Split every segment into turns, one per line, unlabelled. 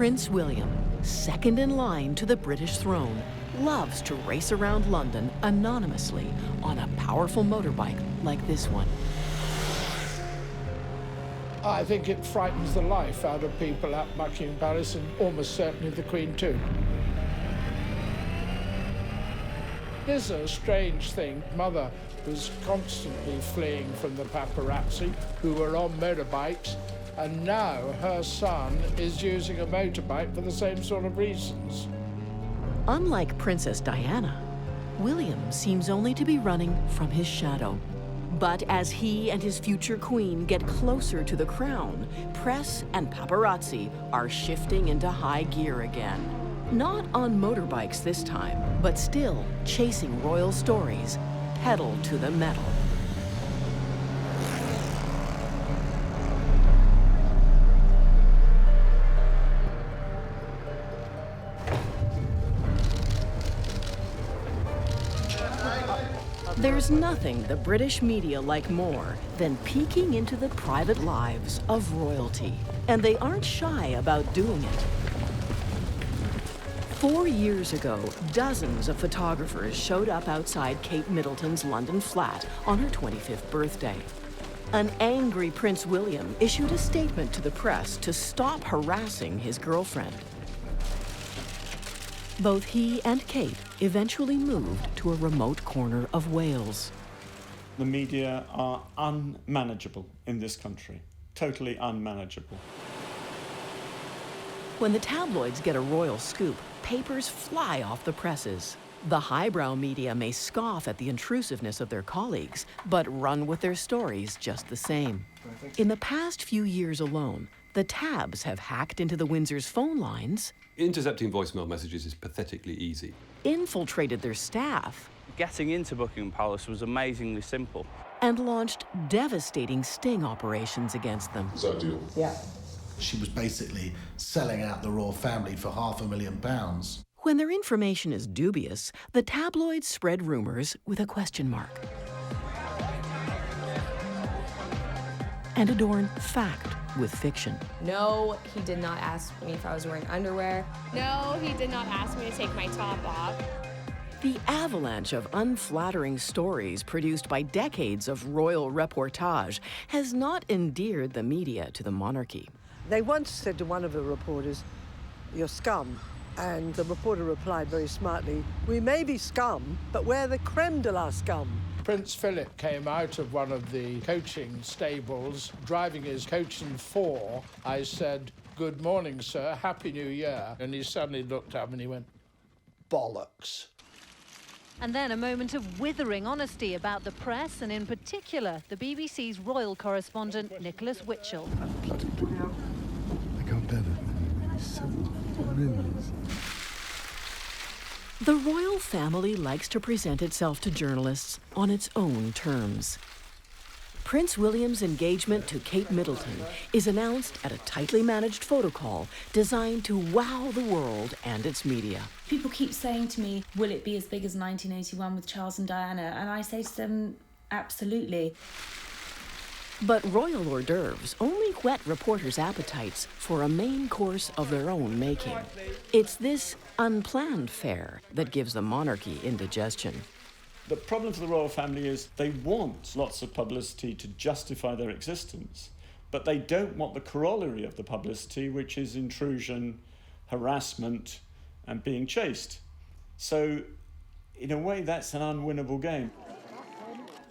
Prince William, second in line to the British throne, loves to race around London anonymously on a powerful motorbike like this one.
I think it frightens the life out of people at Buckingham Palace, and almost certainly the Queen too. It is a strange thing. Mother was constantly fleeing from the paparazzi who were on motorbikes, and now her son is using a motorbike for the same sort of reasons.
Unlike Princess Diana, William seems only to be running from his shadow. But as he and his future queen get closer to the crown, press and paparazzi are shifting into high gear again. Not on motorbikes this time, but still chasing royal stories, pedal to the metal. There's nothing the British media like more than peeking into the private lives of royalty, and they aren't shy about doing it. 4 years ago, dozens of photographers showed up outside Kate Middleton's London flat on her 25th birthday. An angry Prince William issued a statement to the press to stop harassing his girlfriend. Both he and Kate eventually moved to a remote corner of Wales.
The media are unmanageable in this country, totally unmanageable.
When the tabloids get a royal scoop, papers fly off the presses. The highbrow media may scoff at the intrusiveness of their colleagues, but run with their stories just the same. In the past few years alone, the tabs have hacked into the Windsor's phone lines,
intercepting voicemail messages is pathetically easy,
infiltrated their staff,
getting into Buckingham Palace was amazingly simple,
and launched devastating sting operations against them.
Is that a deal?
Yeah.
She was basically selling out the royal family for £500,000.
When their information is dubious, the tabloids spread rumors with a question mark and adorn fact with fiction.
No, he did not ask me if I was wearing underwear.
No, he did not ask me to take my top off.
The avalanche of unflattering stories produced by decades of royal reportage has not endeared the media to the monarchy.
They once said to one of the reporters, "You're scum." And the reporter replied very smartly, "We may be scum, but we're the creme de la scum."
Prince Philip came out of one of the coaching stables, driving his coach and four. I said, "Good morning, sir, Happy New Year." And he suddenly looked up and he went, "Bollocks."
And then a moment of withering honesty about the press, and in particular, the BBC's royal correspondent, Nicholas Witchell.
Bloody brilliant. I can't bear that. He's so brilliant.
The royal family likes to present itself to journalists on its own terms. Prince William's engagement to Kate Middleton is announced at a tightly managed photo call designed to wow the world and its media.
People keep saying to me, will it be as big as 1981 with Charles and Diana? And I say to them, absolutely.
But royal hors d'oeuvres only whet reporters' appetites for a main course of their own making. It's this unplanned fare that gives the monarchy indigestion.
The problem for the royal family is they want lots of publicity to justify their existence, but they don't want the corollary of the publicity, which is intrusion, harassment, and being chased. So, in a way, that's an unwinnable game.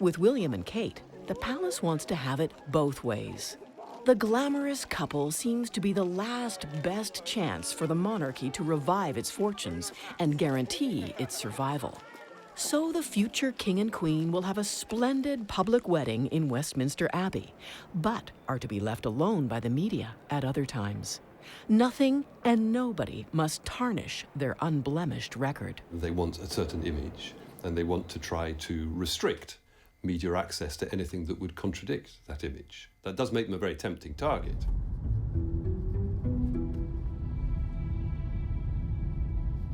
With William and Kate, the palace wants to have it both ways. The glamorous couple seems to be the last best chance for the monarchy to revive its fortunes and guarantee its survival. So the future king and queen will have a splendid public wedding in Westminster Abbey, but are to be left alone by the media at other times. Nothing and nobody must tarnish their unblemished record.
They want a certain image, and they want to try to restrict media access to anything that would contradict that image. That does make them a very tempting target.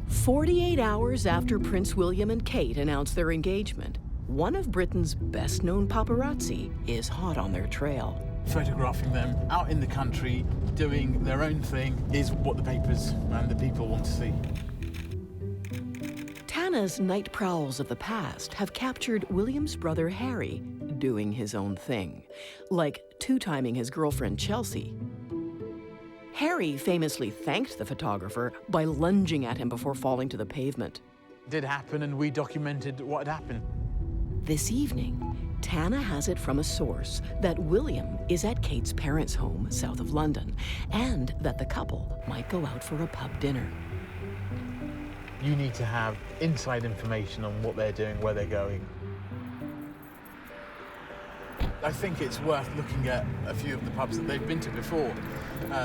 "48
hours after Prince William and Kate announced their engagement, one of Britain's best-known paparazzi is hot on their trail.
photographing them out in the country, doing their own thing, is what the papers and the people want to see.
Tana's night prowls of the past have captured William's brother Harry doing his own thing, like two-timing his girlfriend Chelsea. Harry famously thanked the photographer by lunging at him before falling to the pavement.
It did happen, and we documented what had happened.
This evening, Tana has it from a source that William is at Kate's parents' home south of London, and that the couple might go out for a pub dinner.
You need to have inside information on what they're doing, where they're going. I think it's worth looking at a few of the pubs that they've been to before.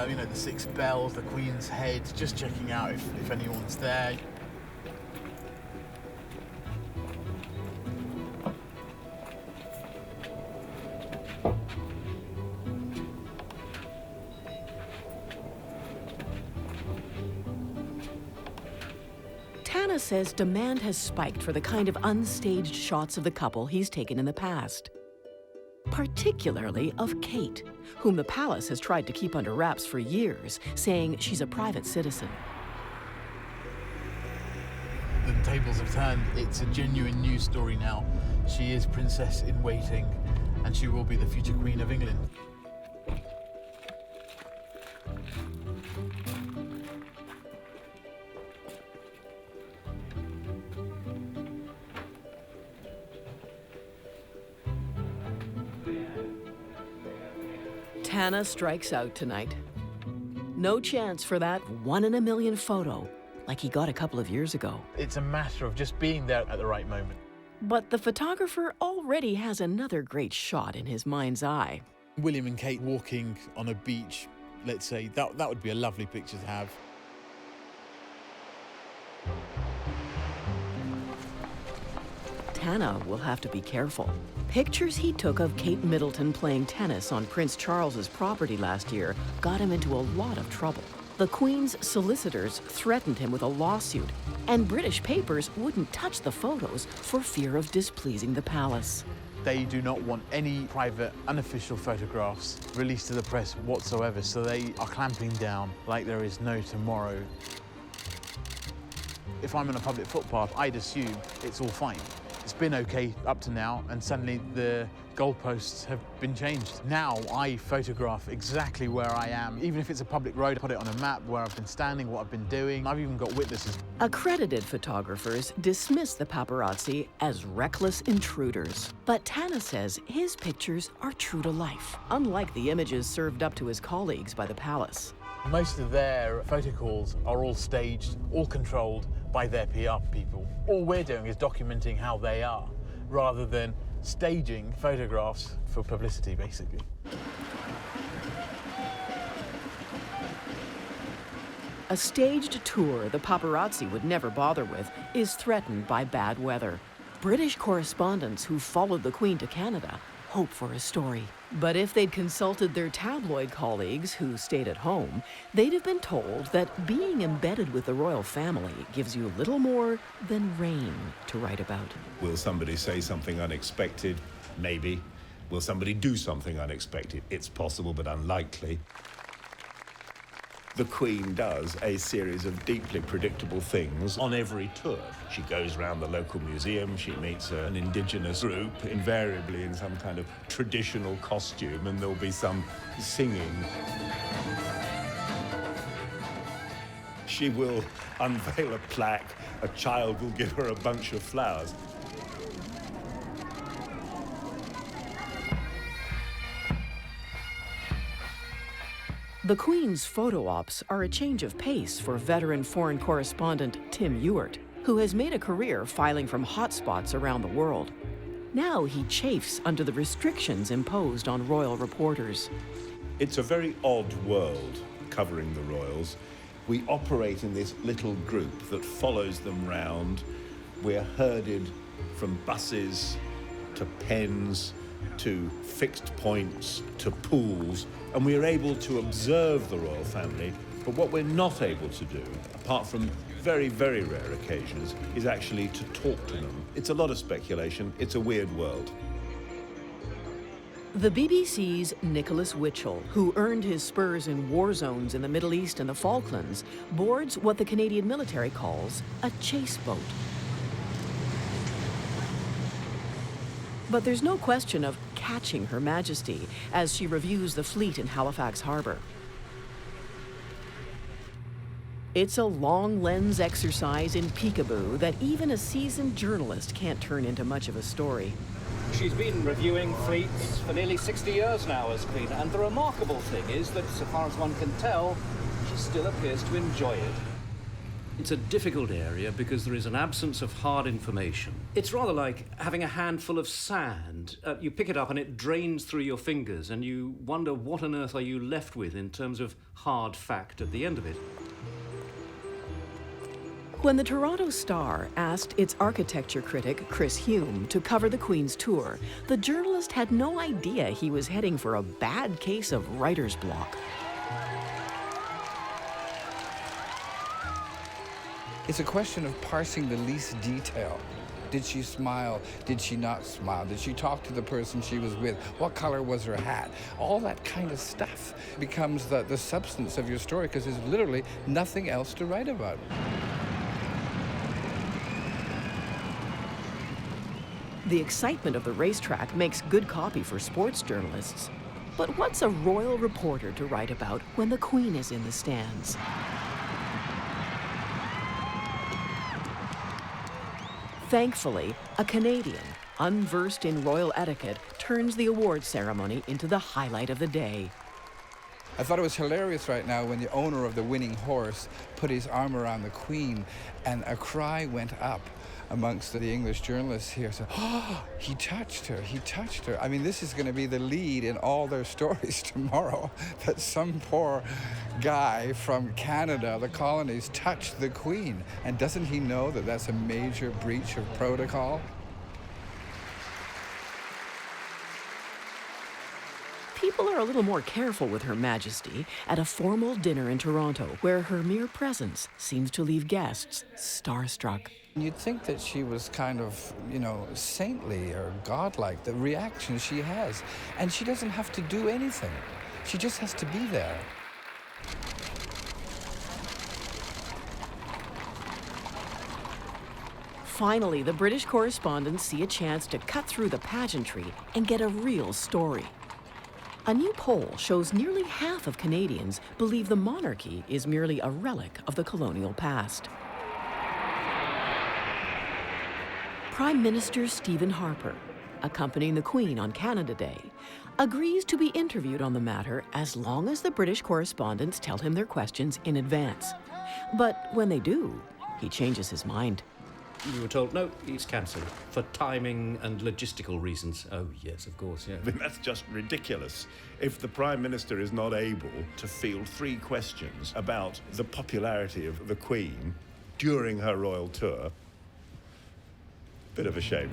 You know, the Six Bells, the Queen's Head, just checking out if anyone's there.
Tana says demand has spiked for the kind of unstaged shots of the couple he's taken in the past. Particularly of Kate, whom the palace has tried to keep under wraps for years, saying she's a private citizen.
The tables have turned. It's a genuine news story now. She is princess in waiting, and she will be the future Queen of England.
Tana strikes out tonight. No chance for that 1 in a million photo like he got a couple of years ago.
It's a matter of just being there at the right moment.
But the photographer already has another great shot in his mind's eye.
William and Kate walking on a beach, let's say, that would be a lovely picture to have.
Tana will have to be careful. Pictures he took of Kate Middleton playing tennis on Prince Charles's property last year got him into a lot of trouble. The Queen's solicitors threatened him with a lawsuit, and British papers wouldn't touch the photos for fear of displeasing the palace.
They do not want any private, unofficial photographs released to the press whatsoever, so they are clamping down like there is no tomorrow. If I'm on a public footpath, I'd assume it's all fine. It's been okay up to now, and suddenly the goalposts have been changed. Now I photograph exactly where I am. Even if it's a public road, I put it on a map where I've been standing, what I've been doing. I've even got witnesses.
Accredited photographers dismiss the paparazzi as reckless intruders. But Tana says his pictures are true to life, unlike the images served up to his colleagues by the palace.
Most of their photo calls are all staged, all controlled by their PR people. All we're doing is documenting how they are, rather than staging photographs for publicity, basically.
A staged tour the paparazzi would never bother with is threatened by bad weather. British correspondents who followed the Queen to Canada hope for a story. But if they'd consulted their tabloid colleagues who stayed at home, they'd have been told that being embedded with the royal family gives you little more than rain to write about.
Will somebody say something unexpected? Maybe. Will somebody do something unexpected? It's possible, but unlikely. The Queen does a series of deeply predictable things on every tour. She goes around the local museum, she meets an indigenous group, invariably in some kind of traditional costume, and there'll be some singing. She will unveil a plaque, a child will give her a bunch of flowers.
The Queen's photo ops are a change of pace for veteran foreign correspondent Tim Ewart, who has made a career filing from hotspots around the world. Now he chafes under the restrictions imposed on royal reporters.
It's a very odd world covering the royals. We operate in this little group that follows them round. We're herded from buses to pens to fixed points to pools, and we are able to observe the royal family, but what we're not able to do, apart from very, very rare occasions, is actually to talk to them. It's a lot of speculation. It's a weird world.
The BBC's Nicholas Witchell, who earned his spurs in war zones in the Middle East and the Falklands, boards what the Canadian military calls a chase boat. But there's no question of catching Her Majesty as she reviews the fleet in Halifax Harbour. It's a long lens exercise in peekaboo that even a seasoned journalist can't turn into much of a story.
She's been reviewing fleets for nearly 60 years now as Queen, and the remarkable thing is that, so far as one can tell, she still appears to enjoy it.
It's a difficult area because there is an absence of hard information. It's rather like having a handful of sand. You pick it up and it drains through your fingers, and you wonder what on earth are you left with in terms of hard fact at the end of it.
When the Toronto Star asked its architecture critic, Chris Hume, to cover the Queen's tour, the journalist had no idea he was heading for a bad case of writer's block.
It's a question of parsing the least detail. Did she smile? Did she not smile? Did she talk to the person she was with? What color was her hat? All that kind of stuff becomes the substance of your story because there's literally nothing else to write about.
The excitement of the racetrack makes good copy for sports journalists. But what's a royal reporter to write about when the Queen is in the stands? Thankfully, a Canadian, unversed in royal etiquette, turns the award ceremony into the highlight of the day.
I thought it was hilarious right now when the owner of the winning horse put his arm around the Queen and a cry went up amongst the English journalists here. So, oh, he touched her, he touched her. I mean, this is going to be the lead in all their stories tomorrow, that some poor guy from Canada, the colonies, touched the Queen. And doesn't he know that that's a major breach of protocol?
People are a little more careful with Her Majesty at a formal dinner in Toronto, where her mere presence seems to leave guests starstruck.
You'd think that she was kind of, saintly or godlike, the reaction she has. And she doesn't have to do anything. She just has to be there.
Finally, the British correspondents see a chance to cut through the pageantry and get a real story. A new poll shows nearly half of Canadians believe the monarchy is merely a relic of the colonial past. Prime Minister Stephen Harper, accompanying the Queen on Canada Day, agrees to be interviewed on the matter as long as the British correspondents tell him their questions in advance. But when they do, he changes his mind.
You were told, no, it's cancelled for timing and logistical reasons. Oh, yes, of course, yeah.
I mean, that's just ridiculous. If the Prime Minister is not able to field 3 questions about the popularity of the Queen during her royal tour, bit of a shame.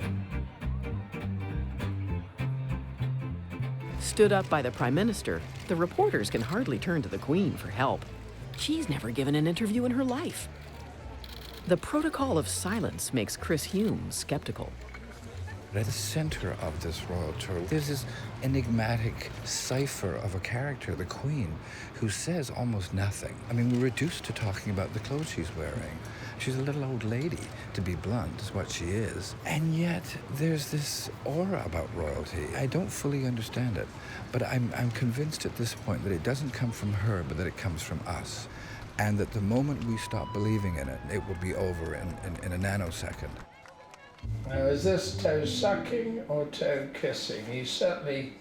Stood up by the Prime Minister, the reporters can hardly turn to the Queen for help. She's never given an interview in her life. The protocol of silence makes Chris Hume skeptical.
At the center of this royal tour, there's this enigmatic cipher of a character, the Queen, who says almost nothing. I mean, we're reduced to talking about the clothes she's wearing. She's a little old lady, to be blunt, is what she is. And yet, there's this aura about royalty. I don't fully understand it, but I'm convinced at this point that it doesn't come from her, but that it comes from us. And that the moment we stop believing in it, it will be over in a nanosecond.
Now, is this toe sucking or toe kissing? He's certainly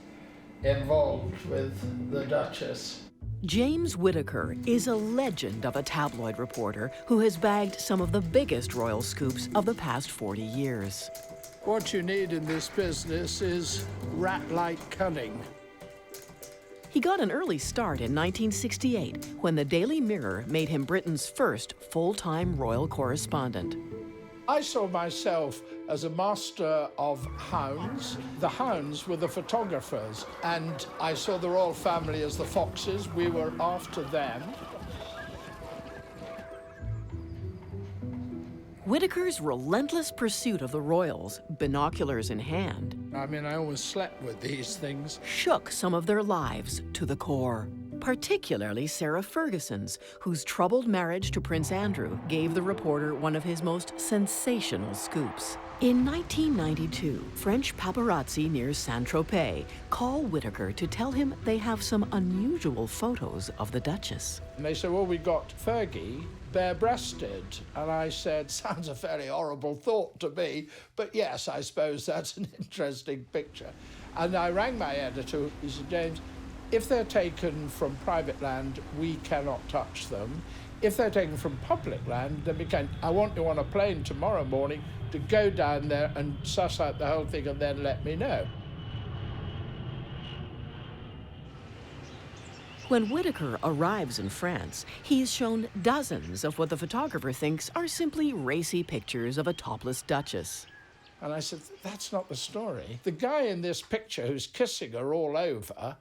involved with the Duchess.
James Whittaker is a legend of a tabloid reporter who has bagged some of the biggest royal scoops of the past 40 years.
What you need in this business is rat-like cunning.
He got an early start in 1968 when the Daily Mirror made him Britain's first full-time royal correspondent.
I saw myself as a master of hounds. The hounds were the photographers, and I saw the royal family as the foxes. We were after them.
Whittaker's relentless pursuit of the royals, binoculars in hand,
I mean, I almost slept with these things.
Shook some of their lives to the core. Particularly Sarah Ferguson's, whose troubled marriage to Prince Andrew gave the reporter one of his most sensational scoops. In 1992, French paparazzi near Saint-Tropez call Whittaker to tell him they have some unusual photos of the Duchess.
And they said, well, we got Fergie bare-breasted. And I said, sounds a fairly horrible thought to me, but yes, I suppose that's an interesting picture. And I rang my editor, he said, James, if they're taken from private land, we cannot touch them. If they're taken from public land, then we can. I want you on a plane tomorrow morning to go down there and suss out the whole thing and then let me know.
When Whittaker arrives in France, he's shown dozens of what the photographer thinks are simply racy pictures of a topless duchess.
And I said, that's not the story. The guy in this picture who's kissing her all over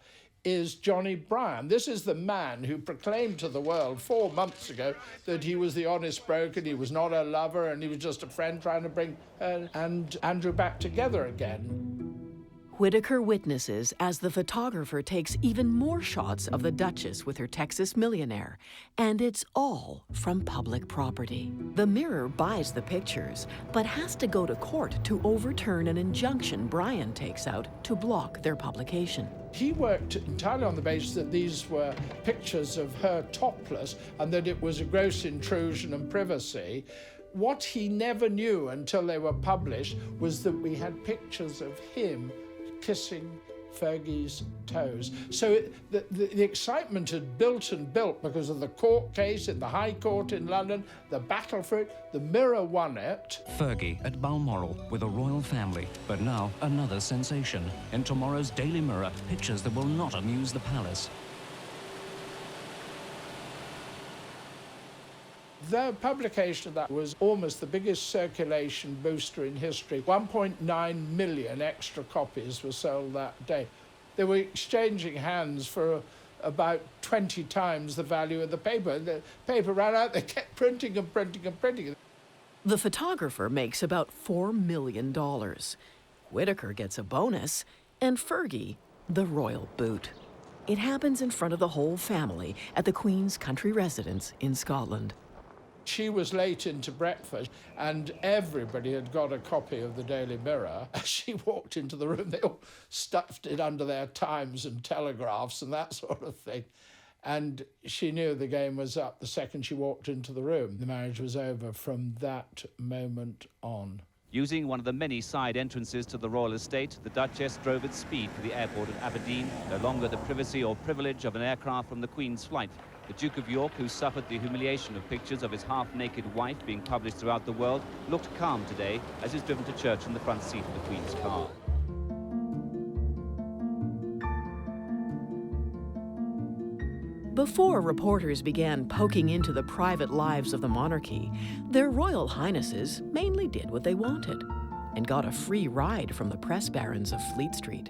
is Johnny Bryan. This is the man who proclaimed to the world 4 months ago that he was the honest bloke and he was not a lover and he was just a friend trying to bring her and Andrew back together again.
Whittaker witnesses as the photographer takes even more shots of the Duchess with her Texas millionaire, and it's all from public property. The Mirror buys the pictures, but has to go to court to overturn an injunction Bryan takes out to block their publication.
He worked entirely on the basis that these were pictures of her topless and that it was a gross intrusion on privacy. What he never knew until they were published was that we had pictures of him kissing Fergie's toes. So the excitement had built and built because of the court case in the High Court in London, the battle for it. The Mirror won it.
Fergie at Balmoral with a royal family, but now another sensation. In tomorrow's Daily Mirror, pictures that will not amuse the palace.
Their publication of that was almost the biggest circulation booster in history. 1.9 million extra copies were sold that day. They were exchanging hands for about 20 times the value of the paper. The paper ran out, they kept printing and printing and printing.
The photographer makes about $4 million. Whittaker gets a bonus, and Fergie, the royal boot. It happens in front of the whole family at the Queen's country residence in Scotland.
She was late into breakfast, and everybody had got a copy of the Daily Mirror. As she walked into the room, they all stuffed it under their Times and Telegraphs and that sort of thing. And she knew the game was up the second she walked into the room. The marriage was over from that moment on.
Using one of the many side entrances to the royal estate, the Duchess drove at speed for the airport at Aberdeen, no longer the privacy or privilege of an aircraft from the Queen's flight. The Duke of York, who suffered the humiliation of pictures of his half-naked wife being published throughout the world, looked calm today as he's driven to church in the front seat of the Queen's car.
Before reporters began poking into the private lives of the monarchy, their royal highnesses mainly did what they wanted and got a free ride from the press barons of Fleet Street.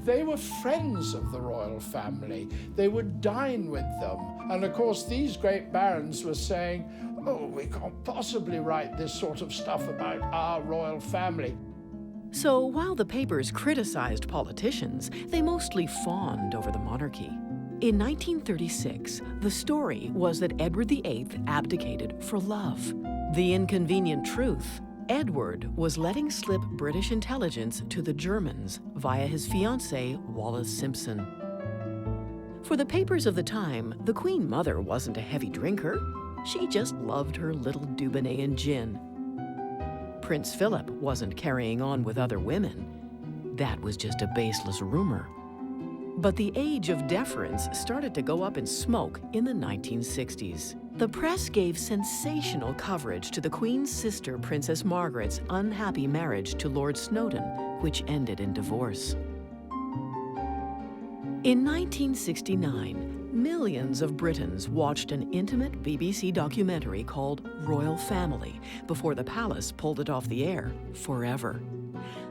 They were friends of the royal family. They would dine with them. And of course, these great barons were saying, oh, we can't possibly write this sort of stuff about our royal family.
So while the papers criticized politicians, they mostly fawned over the monarchy. In 1936, the story was that Edward VIII abdicated for love. The inconvenient truth: Edward was letting slip British intelligence to the Germans via his fiancée, Wallis Simpson. For the papers of the time, the Queen Mother wasn't a heavy drinker. She just loved her little Dubonnet and gin. Prince Philip wasn't carrying on with other women. That was just a baseless rumor. But the age of deference started to go up in smoke in the 1960s. The press gave sensational coverage to the Queen's sister, Princess Margaret's unhappy marriage to Lord Snowdon, which ended in divorce. In 1969, millions of Britons watched an intimate BBC documentary called Royal Family before the palace pulled it off the air forever.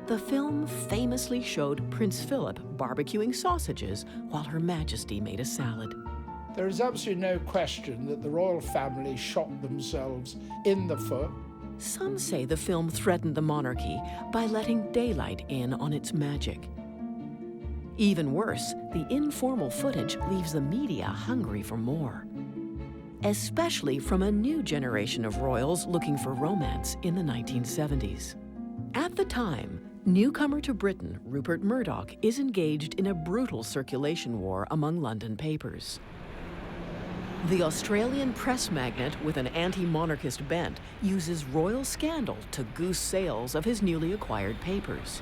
The film famously showed Prince Philip barbecuing sausages while Her Majesty made a salad.
There is absolutely no question that the royal family shot themselves in the foot.
Some say the film threatened the monarchy by letting daylight in on its magic. Even worse, the informal footage leaves the media hungry for more, especially from a new generation of royals looking for romance in the 1970s. At the time, newcomer to Britain, Rupert Murdoch, is engaged in a brutal circulation war among London papers. The Australian press magnate with an anti-monarchist bent uses royal scandal to goose sales of his newly acquired papers.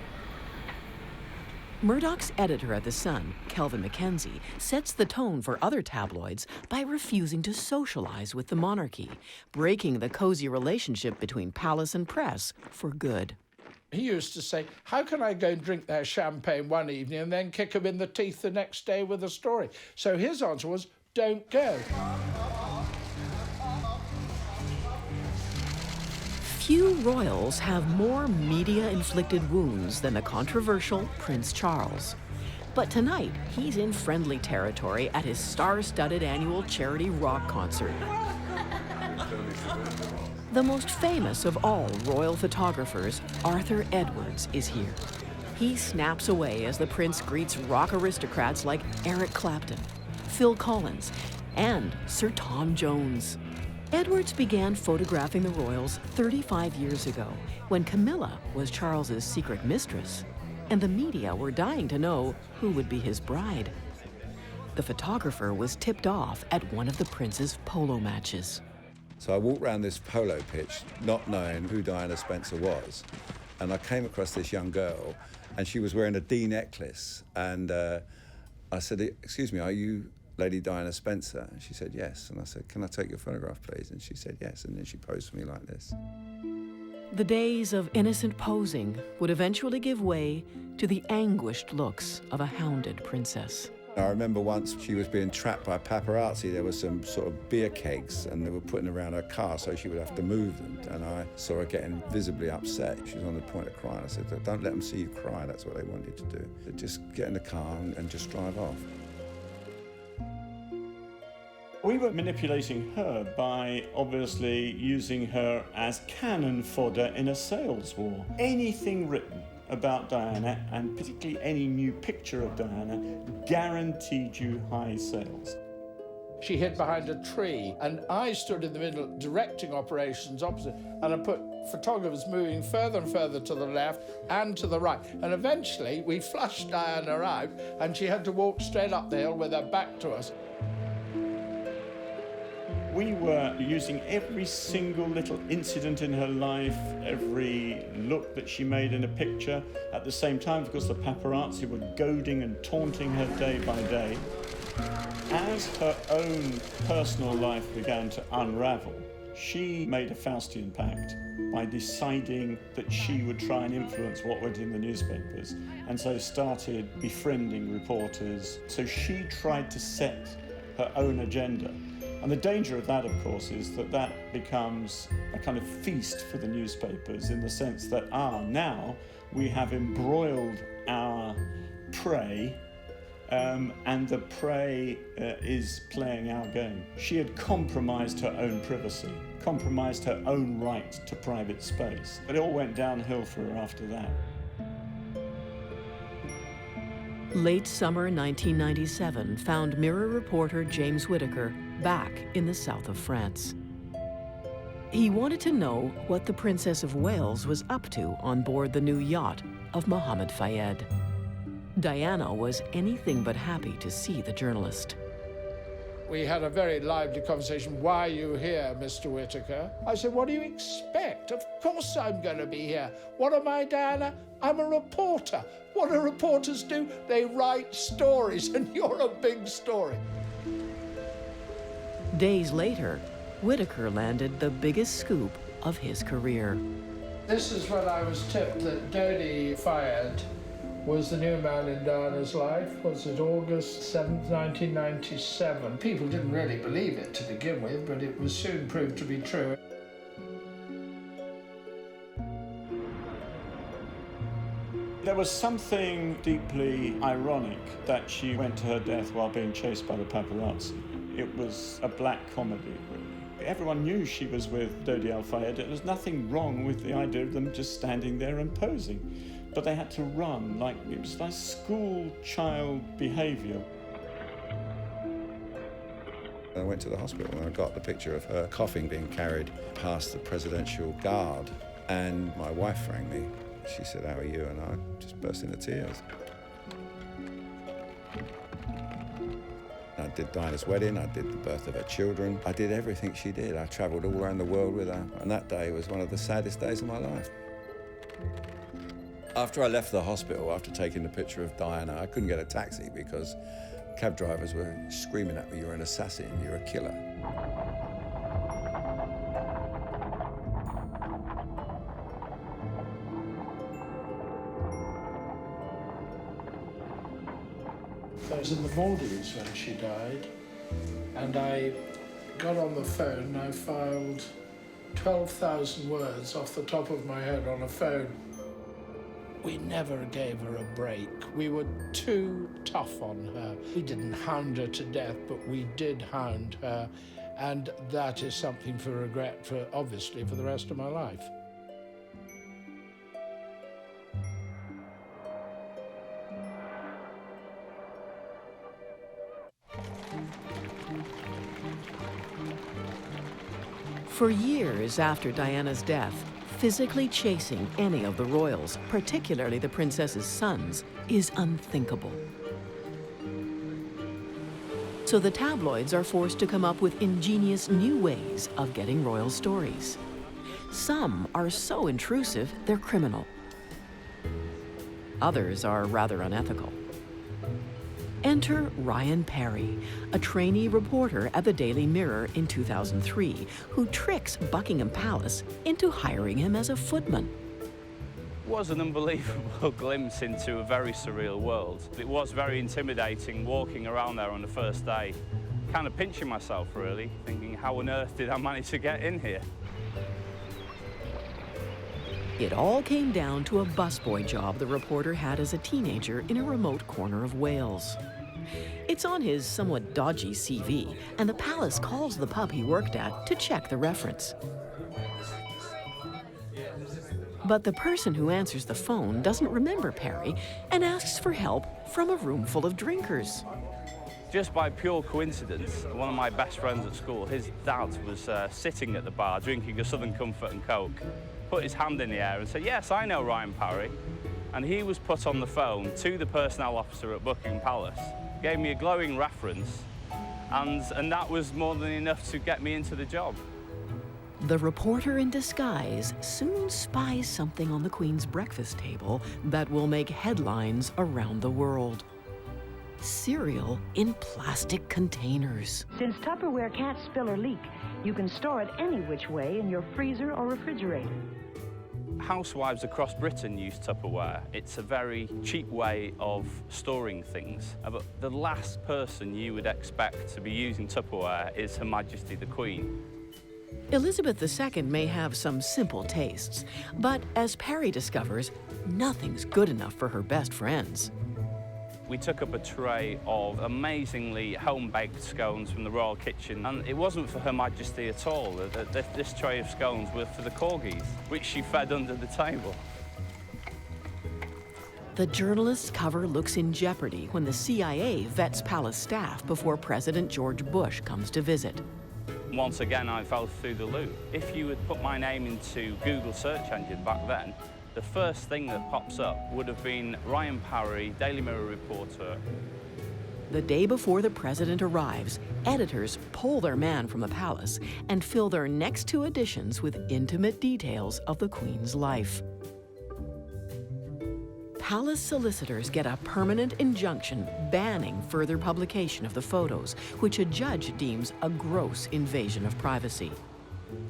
Murdoch's editor at The Sun, Kelvin Mackenzie, sets the tone for other tabloids by refusing to socialize with the monarchy, breaking the cozy relationship between palace and press for good.
He used to say, how can I go and drink their champagne one evening and then kick them in the teeth the next day with a story? So his answer was, don't go.
Few royals have more media-inflicted wounds than the controversial Prince Charles. But tonight, he's in friendly territory at his star-studded annual charity rock concert. The most famous of all royal photographers, Arthur Edwards, is here. He snaps away as the prince greets rock aristocrats like Eric Clapton, Phil Collins, and Sir Tom Jones. Edwards began photographing the royals 35 years ago, when Camilla was Charles's secret mistress, and the media were dying to know who would be his bride. The photographer was tipped off at one of the prince's polo matches.
So I walked around this polo pitch, not knowing who Diana Spencer was, and I came across this young girl, and she was wearing a D necklace, and I said, excuse me, are you Lady Diana Spencer? And she said, yes. And I said, can I take your photograph, please? And she said, yes. And then she posed for me like this.
The days of innocent posing would eventually give way to the anguished looks of a hounded princess.
I remember once she was being trapped by paparazzi. There were some sort of beer kegs and they were putting around her car so she would have to move them. And I saw her getting visibly upset. She was on the point of crying. I said, don't let them see you cry. That's what they want you to do. Just get in the car and just drive off.
We were manipulating her by obviously using her as cannon fodder in a sales war. Anything written about Diana, and particularly any new picture of Diana, guaranteed you high sales.
She hid behind a tree, and I stood in the middle directing operations opposite, and I put photographers moving further and further to the left and to the right. And eventually, we flushed Diana out, and she had to walk straight up the hill with her back to us.
We were using every single little incident in her life, every look that she made in a picture. At the same time, of course, the paparazzi were goading and taunting her day by day. As her own personal life began to unravel, she made a Faustian pact by deciding that she would try and influence what went in the newspapers, and so started befriending reporters. So she tried to set her own agenda. And the danger of that, of course, is that that becomes a kind of feast for the newspapers in the sense that, now we have embroiled our prey, and the prey is playing our game. She had compromised her own privacy, compromised her own right to private space. But it all went downhill for her after that.
Late summer 1997 found Mirror reporter James Whittaker back in the south of France. He wanted to know what the Princess of Wales was up to on board the new yacht of Mohammed Fayed. Diana was anything but happy to see the journalist.
We had a very lively conversation. Why are you here, Mr. Whittaker? I said, what do you expect? Of course I'm going to be here. What am I, Diana? I'm a reporter. What do reporters do? They write stories, and you're a big story.
Days later, Whittaker landed the biggest scoop of his career.
This is when I was tipped that Dodi Fayed was the new man in Diana's life. Was it August 7th, 1997? People didn't really believe it to begin with, but it was soon proved to be true.
There was something deeply ironic that she went to her death while being chased by the paparazzi. It was a black comedy, really. Everyone knew she was with Dodi Al-Fayed. There was nothing wrong with the idea of them just standing there and posing. But they had to run, like it was like school child behaviour.
I went to the hospital and I got the picture of her coughing being carried past the presidential guard. And my wife rang me. She said, "How are you?" And I just burst into tears. I did Diana's wedding, I did the birth of her children. I did everything she did. I travelled all around the world with her. And that day was one of the saddest days of my life. After I left the hospital, after taking the picture of Diana, I couldn't get a taxi because cab drivers were screaming at me, "You're an assassin, you're a killer."
I was in the Maldives when she died, and I got on the phone and I filed 12,000 words off the top of my head on a phone. We never gave her a break. We were too tough on her. We didn't hound her to death, but we did hound her, and that is something for regret, obviously, for the rest of my life.
For years after Diana's death, physically chasing any of the royals, particularly the princess's sons, is unthinkable. So the tabloids are forced to come up with ingenious new ways of getting royal stories. Some are so intrusive, they're criminal. Others are rather unethical. Enter Ryan Perry, a trainee reporter at the Daily Mirror in 2003, who tricks Buckingham Palace into hiring him as a footman.
It was an unbelievable glimpse into a very surreal world. It was very intimidating walking around there on the first day, kind of pinching myself really, thinking how on earth did I manage to get in here?
It all came down to a busboy job the reporter had as a teenager in a remote corner of Wales. It's on his somewhat dodgy CV, and the palace calls the pub he worked at to check the reference. But the person who answers the phone doesn't remember Perry and asks for help from a room full of drinkers.
Just by pure coincidence, one of my best friends at school, his dad was sitting at the bar drinking a Southern Comfort and Coke, put his hand in the air and said, "Yes, I know Ryan Perry." And he was put on the phone to the personnel officer at Buckingham Palace, gave me a glowing reference, and that was more than enough to get me into the job.
The reporter in disguise soon spies something on the Queen's breakfast table that will make headlines around the world. Cereal in plastic containers.
Since Tupperware can't spill or leak, you can store it any which way in your freezer or refrigerator.
Housewives across Britain use Tupperware. It's a very cheap way of storing things. But the last person you would expect to be using Tupperware is Her Majesty the Queen.
Elizabeth II may have some simple tastes, but as Perry discovers, nothing's good enough for her best friends.
We took up a tray of amazingly home-baked scones from the royal kitchen, and it wasn't for Her Majesty at all. This tray of scones were for the corgis, which she fed under the table.
The journalist's cover looks in jeopardy when the CIA vets palace staff before President George Bush comes to visit.
Once again, I fell through the loop. If you had put my name into Google search engine back then, the first thing that pops up would have been Ryan Perry, Daily Mirror reporter.
The day before the president arrives, editors pull their man from the palace and fill their next two editions with intimate details of the Queen's life. Palace solicitors get a permanent injunction banning further publication of the photos, which a judge deems a gross invasion of privacy.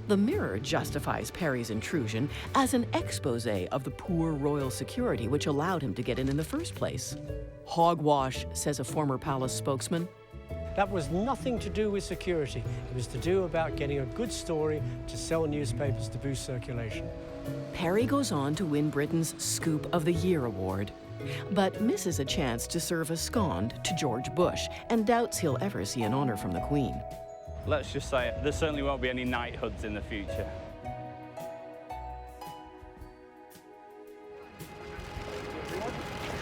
The Mirror justifies Perry's intrusion as an expose of the poor royal security which allowed him to get in the first place. Hogwash, says a former palace spokesman.
That was nothing to do with security. It was to do about getting a good story to sell newspapers to boost circulation.
Perry goes on to win Britain's Scoop of the Year award, but misses a chance to serve a scone to George Bush and doubts he'll ever see an honor from the Queen.
let's just say there certainly won't be any knighthoods in the future.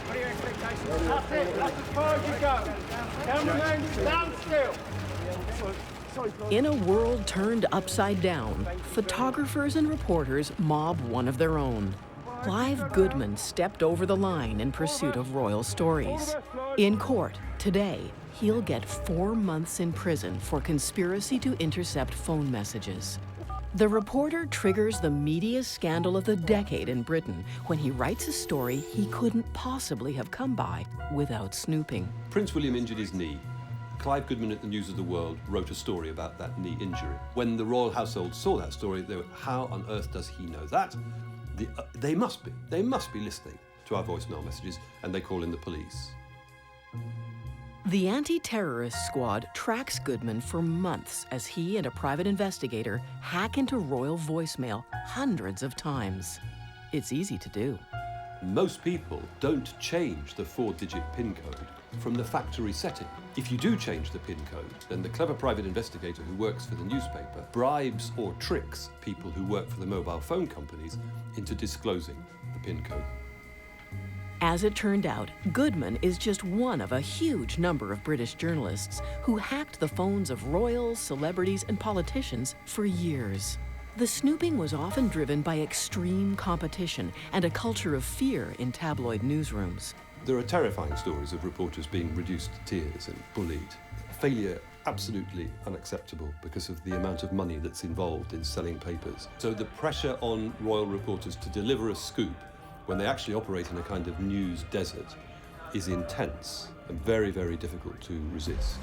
What are your expectations? That's it. That's as far as you go. Cameraman, stand still.
In a world turned upside down, photographers and reporters mob one of their own. Clive Goodman stepped over the line in pursuit of royal stories. In court today, he'll get 4 months in prison for conspiracy to intercept phone messages. The reporter triggers the media scandal of the decade in Britain when he writes a story he couldn't possibly have come by without snooping.
Prince William injured his knee. Clive Goodman at the News of the World wrote a story about that knee injury. When the royal household saw that story, they were, how on earth does he know that? They must be listening to our voicemail messages, and they call in the police.
The anti-terrorist squad tracks Goodman for months as he and a private investigator hack into royal voicemail hundreds of times. It's easy to do.
Most people don't change the 4-digit PIN code from the factory setting. If you do change the PIN code, then the clever private investigator who works for the newspaper bribes or tricks people who work for the mobile phone companies into disclosing the PIN code.
As it turned out, Goodman is just one of a huge number of British journalists who hacked the phones of royals, celebrities, and politicians for years. The snooping was often driven by extreme competition and a culture of fear in tabloid newsrooms.
There are terrifying stories of reporters being reduced to tears and bullied. Failure absolutely unacceptable because of the amount of money that's involved in selling papers. So the pressure on royal reporters to deliver a scoop when they actually operate in a kind of news desert is intense and very, very difficult to resist.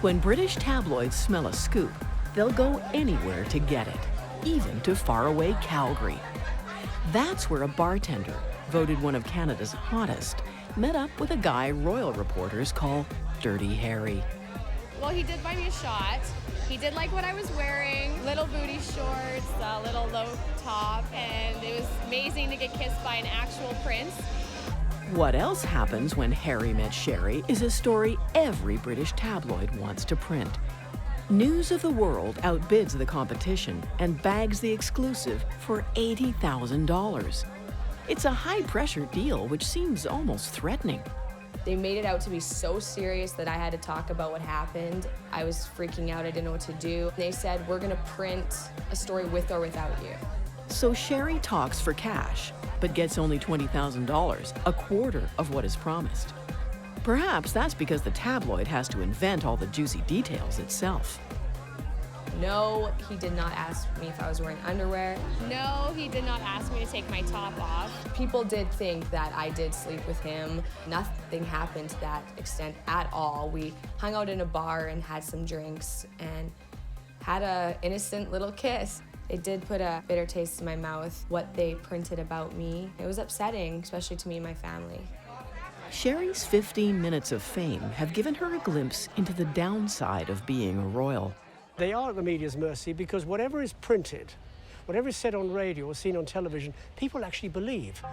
When British tabloids smell a scoop, they'll go anywhere to get it, even to faraway Calgary. That's where a bartender, voted one of Canada's hottest, met up with a guy royal reporters call Dirty Harry.
Well, he did buy me a shot. He did like what I was wearing, little booty shorts, a little low top, and it was amazing to get kissed by an actual prince.
What else happens when Harry met Sherry is a story every British tabloid wants to print. News of the World outbids the competition and bags the exclusive for $80,000. It's a high-pressure deal which seems almost threatening.
They made it out to be so serious that I had to talk about what happened. I was freaking out, I didn't know what to do. They said, we're gonna print a story with or without you.
So Sherry talks for cash, but gets only $20,000, a quarter of what is promised. Perhaps that's because the tabloid has to invent all the juicy details itself.
No, he did not ask me if I was wearing underwear.
No, he did not ask me to take my top off.
People did think that I did sleep with him. Nothing happened to that extent at all. We hung out in a bar and had some drinks and had an innocent little kiss. It did put a bitter taste in my mouth, what they printed about me. It was upsetting, especially to me and my family.
Sherry's 15 minutes of fame have given her a glimpse into the downside of being a royal.
They are at the media's mercy because whatever is printed, whatever is said on radio or seen on television, people actually believe.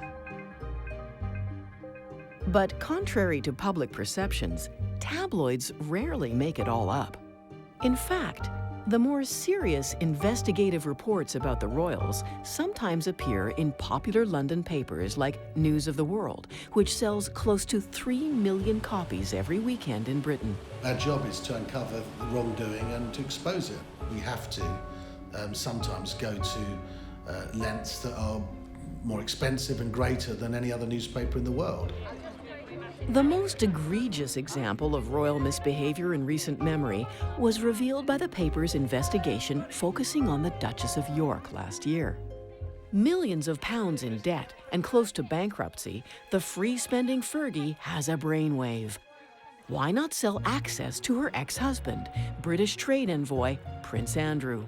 But contrary to public perceptions, tabloids rarely make it all up. In fact, the more serious investigative reports about the royals sometimes appear in popular London papers like News of the World, which sells close to 3 million copies every weekend in Britain.
Our job is to uncover the wrongdoing and to expose it. We have to sometimes go to lengths that are more expensive and greater than any other newspaper in the world.
The most egregious example of royal misbehavior in recent memory was revealed by the paper's investigation focusing on the Duchess of York last year. Millions of pounds in debt and close to bankruptcy, the free-spending Fergie has a brainwave. Why not sell access to her ex-husband, British trade envoy Prince Andrew?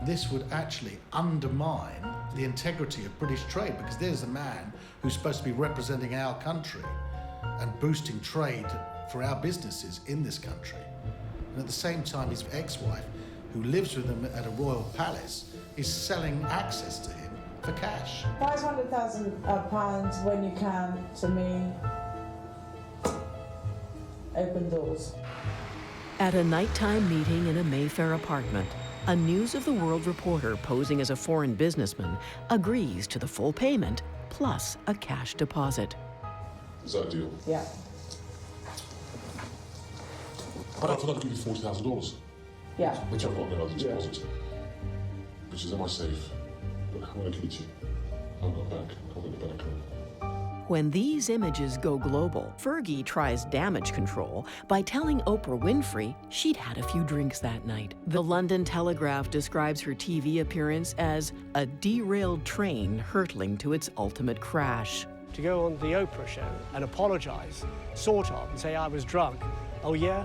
This would actually undermine the integrity of British trade because there's a man who's supposed to be representing our country and boosting trade for our businesses in this country. And at the same time, his ex-wife, who lives with him at a royal palace, is selling access to him for cash.
£500,000 when you can, to me, Open doors.
At a nighttime meeting in a Mayfair apartment, a News of the World reporter posing as a foreign businessman agrees to the full payment plus a cash deposit.
Is that a deal?
Yeah.
But I forgot to give you $40,000.
Yeah.
Which I've got no other deposit. Which is in my safe. But I'm going to keep you. I've got back. I've got the bank account.
When these images go global, Fergie tries damage control by telling Oprah Winfrey she'd had a few drinks that night. The London Telegraph describes her TV appearance as a derailed train hurtling to its ultimate crash.
To go on the Oprah show and apologise, sort of, and say I was drunk. Oh yeah?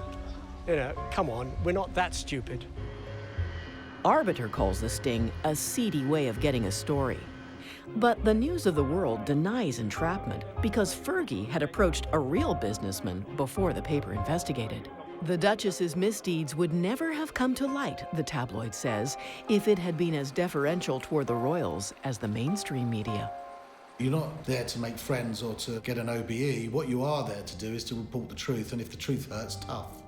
You know, come on, we're not that stupid.
Arbiter calls the sting a seedy way of getting a story. But the News of the World denies entrapment because Fergie had approached a real businessman before the paper investigated. The Duchess's misdeeds would never have come to light, the tabloid says, if it had been as deferential toward the royals as the mainstream media.
You're not there to make friends or to get an OBE. What you are there to do is to report the truth, and if the truth hurts, tough.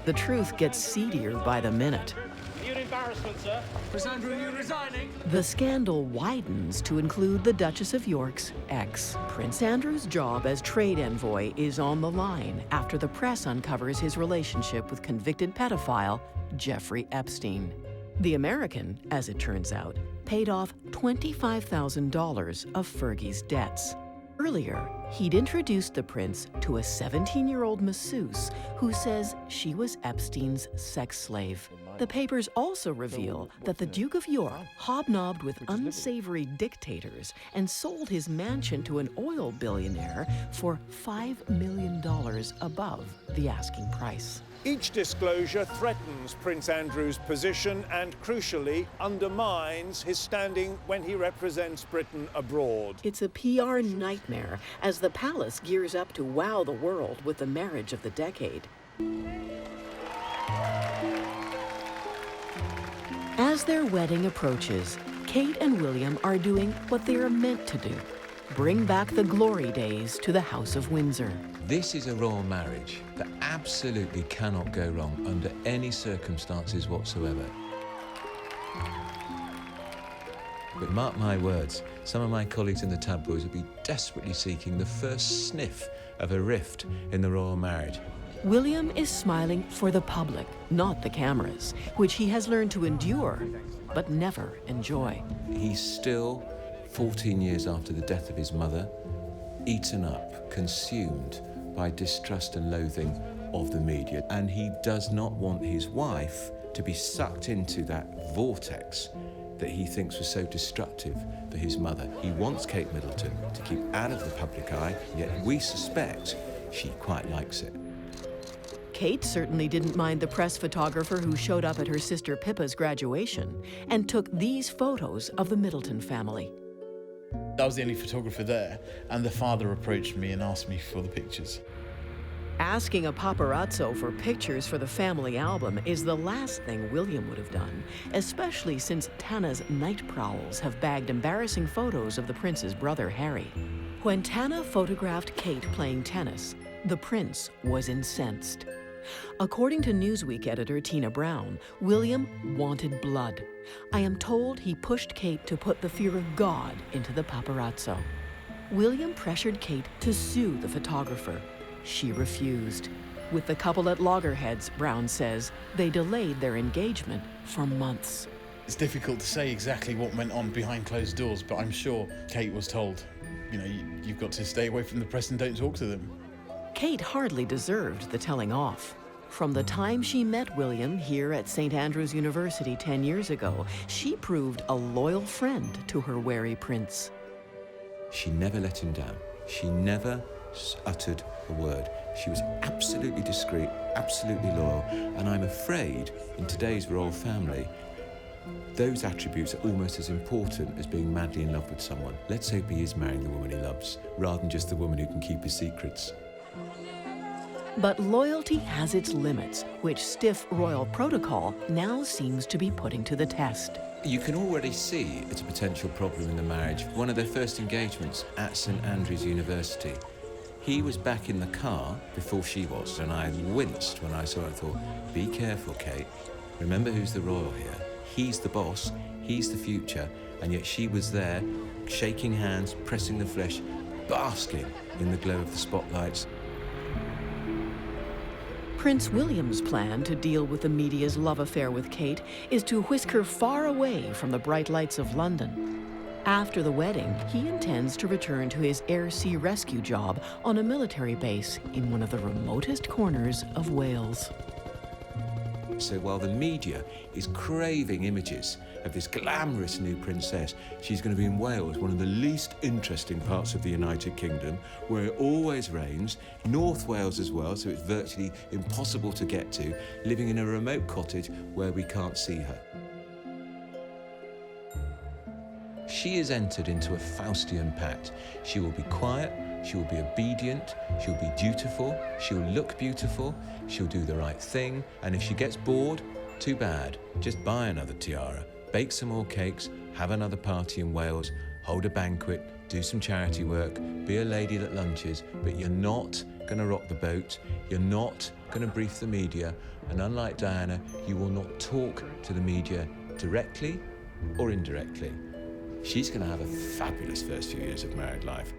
The truth gets seedier by the minute.
You're an embarrassment, sir. Prince Andrew, you're resigning.
The scandal widens to include the Duchess of York's ex. Prince Andrew's job as trade envoy is on the line after the press uncovers his relationship with convicted pedophile Jeffrey Epstein. The American, as it turns out, paid off $25,000 of Fergie's debts. Earlier, he'd introduced the prince to a 17-year-old masseuse who says she was Epstein's sex slave. The papers also reveal that the Duke of York hobnobbed with unsavory dictators and sold his mansion to an oil billionaire for $5 million above the asking price.
Each disclosure threatens Prince Andrew's position and, crucially, undermines his standing when he represents Britain abroad.
It's a PR nightmare as the palace gears up to wow the world with the marriage of the decade. As their wedding approaches, Kate and William are doing what they are meant to do: bring back the glory days to the House of Windsor.
This is a royal marriage that absolutely cannot go wrong under any circumstances whatsoever. But mark my words, some of my colleagues in the tabloids will be desperately seeking the first sniff of a rift in the royal marriage.
William is smiling for the public, not the cameras, which he has learned to endure, but never enjoy.
He's still, 14 years after the death of his mother, eaten up, consumed by distrust and loathing of the media. And he does not want his wife to be sucked into that vortex that he thinks was so destructive for his mother. He wants Kate Middleton to keep out of the public eye, yet we suspect she quite likes it.
Kate certainly didn't mind the press photographer who showed up at her sister Pippa's graduation and took these photos of the Middleton family.
I was the only photographer there, and the father approached me and asked me for the pictures.
Asking a paparazzo for pictures for the family album is the last thing William would have done, especially since Tana's night prowls have bagged embarrassing photos of the prince's brother, Harry. When Tana photographed Kate playing tennis, the prince was incensed. According to Newsweek editor Tina Brown, William wanted blood. I am told he pushed Kate to put the fear of God into the paparazzo. William pressured Kate to sue the photographer. She refused. With the couple at loggerheads, Brown says, they delayed their engagement for months.
It's difficult to say exactly what went on behind closed doors, but I'm sure Kate was told, you know, you've got to stay away from the press and don't talk to them.
Kate hardly deserved the telling off. From the time she met William here at St. Andrews University 10 years ago, she proved a loyal friend to her wary prince.
She never let him down. She never uttered a word. She was absolutely discreet, absolutely loyal, and I'm afraid in today's royal family, those attributes are almost as important as being madly in love with someone. Let's hope he is marrying the woman he loves, rather than just the woman who can keep his secrets.
But loyalty has its limits, which stiff royal protocol now seems to be putting to the test.
You can already see it's a potential problem in the marriage. One of their first engagements at St. Andrews University, He was back in the car before she was, and I winced when I saw it. I thought, be careful, Kate. Remember who's the royal here. He's the boss, he's the future, and yet she was there, shaking hands, pressing the flesh, basking in the glow of the spotlights.
Prince William's plan to deal with the media's love affair with Kate is to whisk her far away from the bright lights of London. After the wedding, he intends to return to his air-sea rescue job on a military base in one of the remotest corners of Wales.
So while the media is craving images of this glamorous new princess, she's going to be in Wales, one of the least interesting parts of the United Kingdom, where it always rains, North Wales as well, so it's virtually impossible to get to, living in a remote cottage where we can't see her. She has entered into a Faustian pact. She will be quiet, she will be obedient, she'll be dutiful, she'll look beautiful, she'll do the right thing, and if she gets bored, too bad. Just buy another tiara, bake some more cakes, have another party in Wales, hold a banquet, do some charity work, be a lady that lunches, but you're not going to rock the boat, you're not going to brief the media, and unlike Diana, you will not talk to the media directly or indirectly. She's going to have a fabulous first few years of married life.